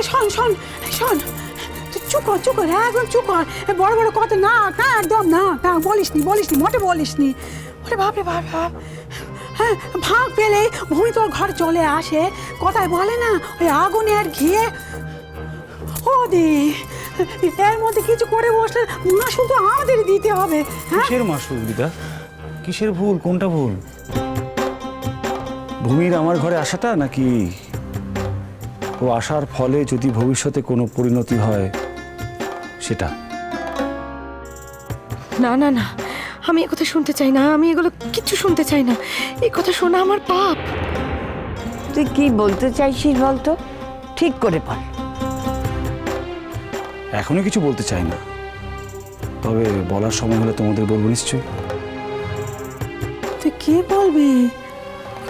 শোন শোন শোন, তুই চুপ কর একদম চুপ কর। বড় বড় কথা না না একদম না না, বলিসনি মোটে বলিসনি। ওরে বাপ রে বাপ, হ্যাঁ ভাগ পেলে ভূমি তোর ঘর চলে আসে, কথায় বলে না ওই আগুনের ঘিয়ে। ও দি এর মধ্যে কিছু করে বসলে মাসুল তো আমাদেরই দিতে হবে। কিসের মাসুল দিদা? কিসের ভুল? কোনটা ভুল? ভূমির আমার ঘরে আসাটা, নাকি ও আসার ফলে যদি ভবিষ্যতে কোনো পরিণতি হয় সেটা? না না না, আমি এ কথা শুনতে চাই না, আমি এগুলো কিচ্ছু শুনতে চাই না। এই কথা শোনা আমার পাপ। তুই কি বলতে চাইছিস বলতো, ঠিক করে বল। এখনো কিছু বলতে চাই না, তবে বলার সময় হলে তোমাদের বলবো নিশ্চয়ই। তুই কি বলবি?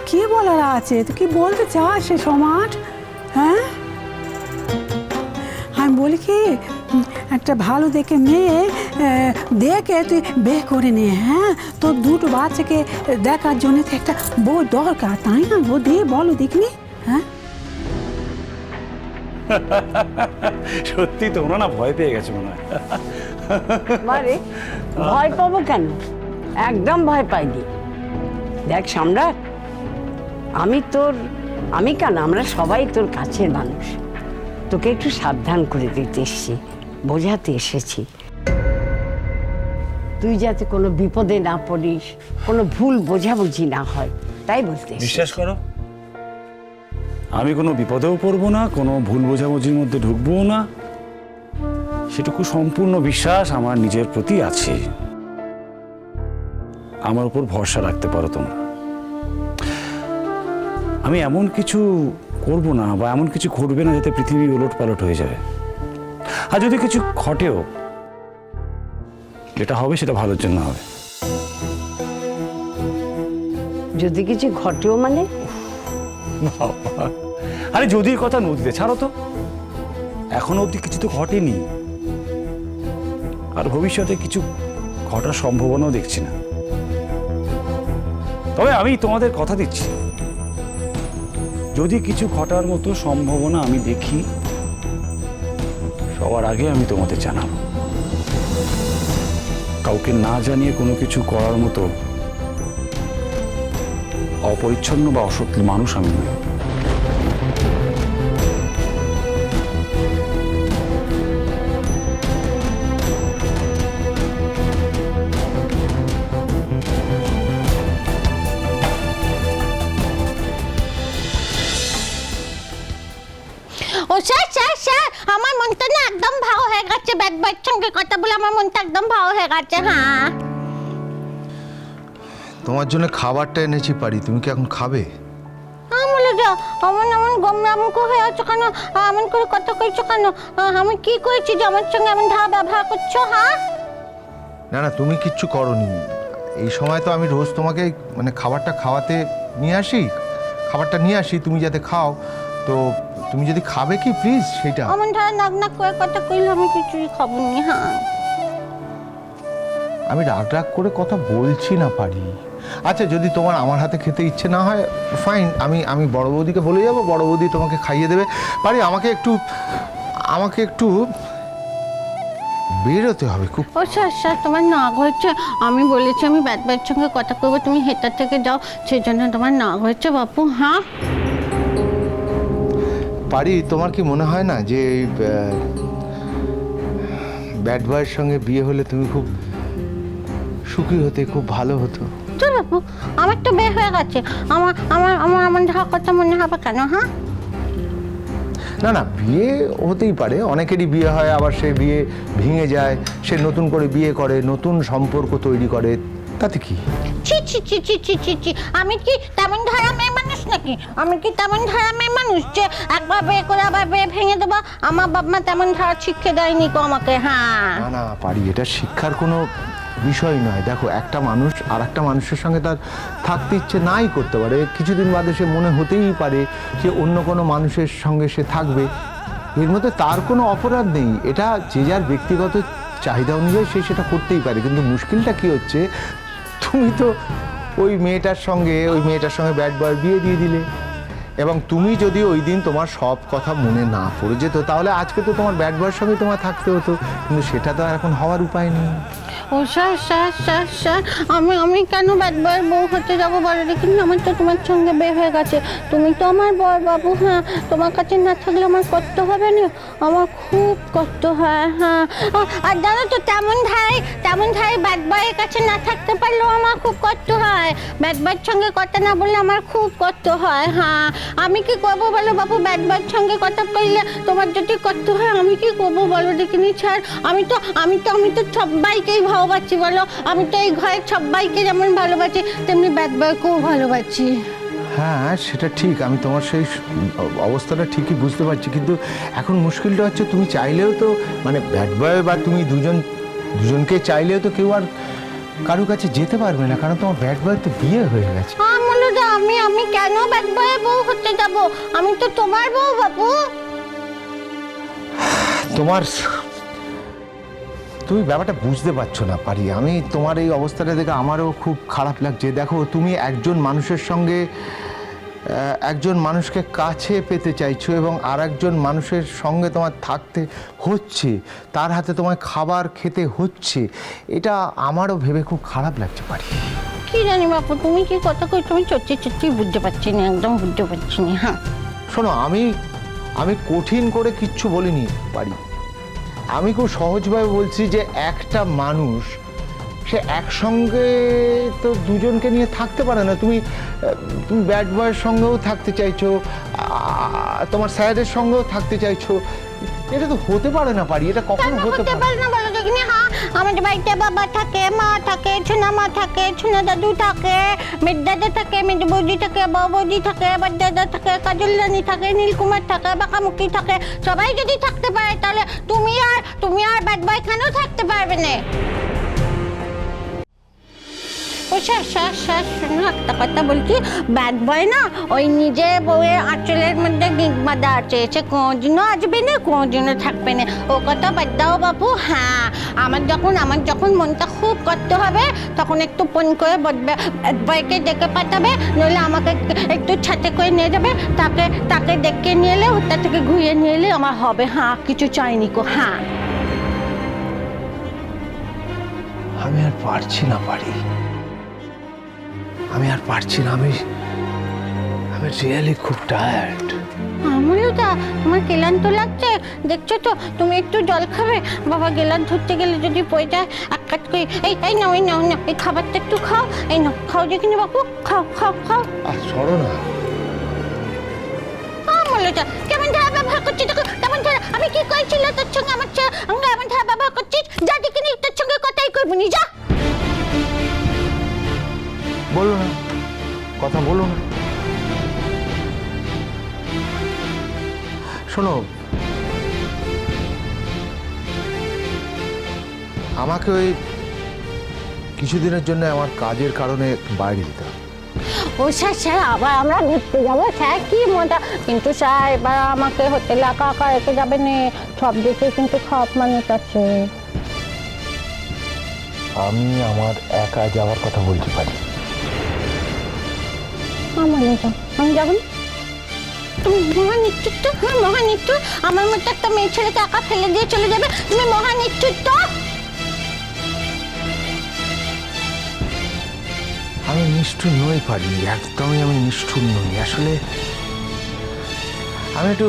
কি বলার আছে? তুই কি বলতে চাস সে সমাজ? হ্যাঁ আমি বলি কি, একটা ভালো দেখে মেয়ে দেখে তুই বিয়ে করে নে। হ্যাঁ তোর দুটো বাচ্চাকে দেখার জন্য তো একটা বউ দরকার, তাই না? ও দিয়ে বলো দেখিনি। হ্যাঁ সত্যি তোমরা না ভয় পেয়ে গেছো মনে হয়। আরে ভয় পাবো কেন? একদম ভয় পাইনি। দেখ সম্রাট, আমি কেন, আমরা সবাই তোর কাছের মানুষ। তোকে একটু সাবধান করে দিতে এসেছি, বোঝাতে এসেছি, তুই যাতে কোনো বিপদে না পড়িস, কোনো ভুল বোঝাবুঝি না হয়, তাই বলতে এসেছি। বিশ্বাস করো, আমি কোনো বিপদেও পড়বো না, কোনো ভুল বোঝাবুঝির মধ্যে ঢুকবো না, সেটুকু সম্পূর্ণ বিশ্বাস আমার নিজের প্রতি আছে। আমার উপর ভরসা রাখতে পারো তোমরা। আমি এমন কিছু করব না বা এমন কিছু ঘটবে না যাতে পৃথিবী ওলট পালট হয়ে যায়। আর যদি কিছু ঘটেও, যেটা হবে সেটা ভালোর জন্য হবে। যদি কিছু ঘটেও মানে? আরে যদি কথা নদীতে ছাড়ো তো, এখনো অবধি কিছু তো ঘটেনি, আর ভবিষ্যতে কিছু ঘটার সম্ভাবনাও দেখছি না। তবে আমি তোমাদের কথা দিচ্ছি, যদি কিছু ঘটার মতো সম্ভাবনা আমি দেখি, সবার আগে আমি তোমাদের জানাবো। কাউকে না জানিয়ে কোনো কিছু করার মতো অপরিচ্ছন্ন বা অসৎ মানুষ আমি নই। ও স্যার স্যার স্যার, আমার মনটা না একদম ভালো হয়ে গেছে, ব্যাট সঙ্গে কথা বলে আমার মনটা একদম ভালো হয়ে গেছে। হ্যাঁ তোমার জন্য খাবারটা এনেছি পারি, তুমি কি এখন খাবে? বলে যাও, আমার এমন গমরামুখ হয়ে আছো কেন? এমন করে কথা কইছো কেন? আমি কি করেছি যে আমার সঙ্গে এমন ধারা ব্যবহার করছো? হ্যাঁ না না, তুমি কিচ্ছু করনি। এই সময় তো আমি রোজ তোমাকে মানে খাবারটা খাওয়াতে নিয়ে আসি, খাবারটা নিয়ে আসি তুমি যাতে খাও। তো তুমি যদি খাবে কি প্লিজ সেটা। আমার ধারা নাক নাক করে কথা কইলে আমি কিছুই খাবো নি। হ্যাঁ আমি রাগ রাগ করে কথা বলছি না পারি। আচ্ছা যদি তোমার আমার হাতে খেতে ইচ্ছে না হয় ফাইন, আমি বড় বৌদিকে বলে যাবো, বড় বৌদি তোমাকে খাইয়ে দেবে। পারি আমাকে একটু বেরোতে হবে খুব। ও স্যার স্যার, তোমার নাক হচ্ছে, আমি বলেছি আমি ব্যাট সঙ্গে কথা করবো, তুমি হেটার থেকে যাও, সেই জন্য তোমার নাক হচ্ছে বাপু। হ্যাঁ পারি, তোমার কি মনে হয় না যে ব্যাড বয়ের সঙ্গে বিয়ে হলে তুমি খুব সুখী হতে, খুব ভালো হতো? চল বাপু, আমার তো বিয়ে হয়ে গেছে, আমার আমার আমার আমার ধারা কথা মনে হবে কেন? হ্যাঁ না না, বিয়ে হতেই পারে, অনেকেরই বিয়ে হয়, আবার সে বিয়ে ভেঙে যায়, সে নতুন করে বিয়ে করে, নতুন সম্পর্ক তৈরি করে, তাতে কি? ছি ছি ছি ছি ছি ছি ছি, আমি কি তেমন ধারা মেয়ে মানুষ নাকি? আমি কি তেমন ধারা মেয়ে মানুষ যে একবার বিয়ে করে আবার বিয়ে ভেঙে দেবো? আমার বাপ মা তেমন ধারা শিক্ষা দেয়নি তো আমাকে। হ্যাঁ না না পারি, এটা শিক্ষার কোনো বিষয় নয়। দেখো, একটা মানুষ আর একটা মানুষের সঙ্গে তার থাকতে ইচ্ছে নাই করতে পারে, কিছুদিন বাদে সে মনে হতেই পারে যে অন্য কোনো মানুষের সঙ্গে সে থাকবে, এর মধ্যে তার কোনো অপরাধ নেই। এটা যে যার ব্যক্তিগত চাহিদা অনুযায়ী সে সেটা করতেই পারে। কিন্তু মুশকিলটা কি হচ্ছে, তুমি তো ওই মেয়েটার সঙ্গে ব্যাড বয় বিয়ে দিয়ে দিলে। এবং তুমি যদি ওই দিন তোমার সব কথা মনে না পড়ে যেত তাহলে আজকে তো তোমার ব্যাড বয়ের সঙ্গে তোমার থাকতে হতো, কিন্তু সেটা তো আর এখন হওয়ার উপায় নেই। ও স্যার আমি কেন ব্যাড বয়ের বউ হতে যাবো বলো দেখি? আমার তো তোমার সঙ্গে বিয়ে হয়ে গেছে, তুমি তো আমার বর বাবু। হ্যাঁ, তোমার কাছে না থাকলে আমার কষ্ট হবে না? আমার খুব কষ্ট হয়। হ্যাঁ, আর জানো তো তেমন ধাই ব্যাড বয়ের কাছে না থাকতে পারলেও আমার খুব কষ্ট হয়। ব্যাড বয়ের সঙ্গে কথা না বললে আমার খুব কষ্ট হয়। হ্যাঁ, আমি কি করবো বলো বাবু? ব্যাড বয়ের সঙ্গে কথা বললে তোমার যদি কষ্ট হয় আমি কি করবো বলো দেখিনি? স্যার, আমি তো সবাইকেই ভালোবাসি বলো। আমি তো এই ঘরের সবাইকে যেমন ভালোবাসি তেমনি ব্যাড বয়কেও ভালোবাসি। হ্যাঁ সেটা ঠিক, আমি তোমার সেই অবস্থাটা ঠিকই বুঝতে পারছি, কিন্তু এখন মুশকিলটা হচ্ছে তুমি চাইলেও তো মানে ব্যাড বয় বা তুমি দুজনকে চাইলেও তো কেউ আর কারো কাছে যেতে পারবে না, কারণ তোমার ব্যাড বয় তো বিয়ে হয়ে গেছে। আমি কেন ব্যাড বয়ের বউ হতে যাব? আমি তো তোমার বউ বাবু। তুমি ব্যাপারটা বুঝতে পারছো না পারি। আমি তোমার এই অবস্থাটা দেখে আমারও খুব খারাপ লাগছে। দেখো, তুমি একজন মানুষের সঙ্গে একজন মানুষকে কাছে পেতে চাইছো এবং আর একজন মানুষের সঙ্গে তোমার থাকতে হচ্ছে, তার হাতে তোমায় খাবার খেতে হচ্ছে, এটা আমারও ভেবে খুব খারাপ লাগছে পারি। কি জানি বাপু, তুমি কি কথা কই? তুমি সত্যি বুঝতে পারছি না, একদম বুঝতে পারছি না। হ্যাঁ শোনো, আমি কঠিন করে কিচ্ছু বলিনি পারি। আমি খুব সহজভাবে বলছি যে একটা মানুষ সে একসঙ্গে তো দুজনকে নিয়ে থাকতে পারে না। তুমি ব্যাড বয়ের সঙ্গেও থাকতে চাইছো, তোমার স্যারের সঙ্গেও থাকতে চাইছো, এটা তো হতে পারে না পারি, এটা কখনো হতে পারে না। বলো দেখিনি? হ্যাঁ, আমাদের বাড়িতে বাবা থাকে, মা থাকে, ছোনা মা থাকে, ছোনা দাদু থাকে, মেজ দাদা থাকে, মেজ বৌদি থাকে, বউ বৌদি থাকে, বাদ দাদা থাকে, কাজল রানী থাকে, নীলকুমার থাকে, বাঁকামুখী থাকে। সবাই যদি থাকতে পারে তাহলে তুমি আর ব্যাড বয় কেন থাকতে পারবে না? ও স্যার শুনো, একটা কথা বলছি। ব্যাড বয় না ওই নিজের বউয়ের আঁচলের মধ্যে গিঁট বাঁধা আছে, সে কোনোদিনও আসবে না, কোনোদিনও থাকবে না। ও কথা বাদ দাও বাবু। হ্যাঁ, আমার যখন মনটা খুব কষ্ট হবে তখন একটু ফোন করে ব্যাড বয়কে ডেকে পাঠাবে, নইলে আমাকে একটু ছাতে করে নিয়ে যাবে, তাকে ডেকে নিয়ে এলে ওটা থেকে ঘুরিয়ে নিয়ে এলে আমার হবে। হ্যাঁ, কিছু চাইনি কো। হ্যাঁ, আমি আর পারছি না পারি, আমি আর পারছি না। আমি রিয়েলি খুব টায়ার্ড। আমারও তা। তোমার ক্লান্ত লাগছে দেখছো তো, তুমি একটু জল খাবে? বাবা গেলার ধরতে গেলে যদি পড়ে যায়, এক কাজ করে এই নাও এই খাবারটা একটু খাও। এই নাও, খাও দেখিনি বাবু, খাও। আর সরো না। আমলটা কেমন ধারা ব্যবহার করছিস? কেমন ধারা? আমি কি করেছিল তোর সঙ্গে? আমার এমন ধারা ব্যবহার করছিস? যা দেখিনি, তোর সঙ্গে কথাই করবো নি, যা। বলো না, কথা বলো না। শোনো, আমাকে ওই কিছুদিনের জন্য আমার কাজের কারণে বাইরে যেতে হবে। ও স্যার আবার আমরা ঘুরতে যাবো? স্যার কি মজা! কিন্তু স্যার এবার আমাকে হোটেলে একা রেখে যাবে না, সব দিকে কিন্তু খারাপ মানুষ আছে। আমি আমার একা যাওয়ার কথা বলতে পারি। আমি যাবো না। তুমি মহানিচ্ছুর তো। হ্যাঁ, মহানিচ্ছুর। আমার মতো একটা মেয়ে ছেলেকে একা ফেলে দিয়ে চলে যাবে, তুমি মহানিচ্ছুর তো। আমি নিষ্ঠুর নই পারি, একদমই আমি নিষ্ঠুর নই। আসলে আমি একটু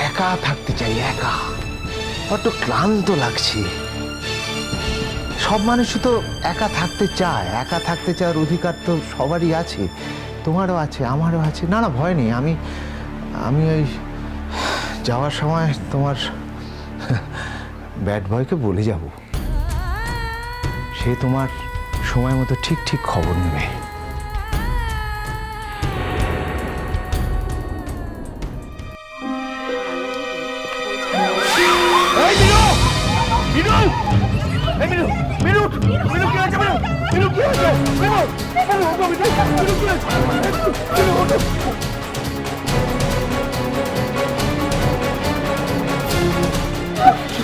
একা থাকতে চাই, একা। বড্ড ক্লান্ত লাগছে। সব মানুষই তো একা থাকতে চায়, একা থাকতে চাওয়ার অধিকার তো সবারই আছে, তোমারও আছে, আমারও আছে। না ভয় নেই। আমি ওই যাওয়ার সময় তোমার ব্যাড বয়কে বলে যাব, সে তোমার সময় মতো ঠিক খবর নেবে।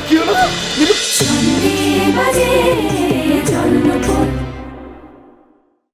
কি হলো?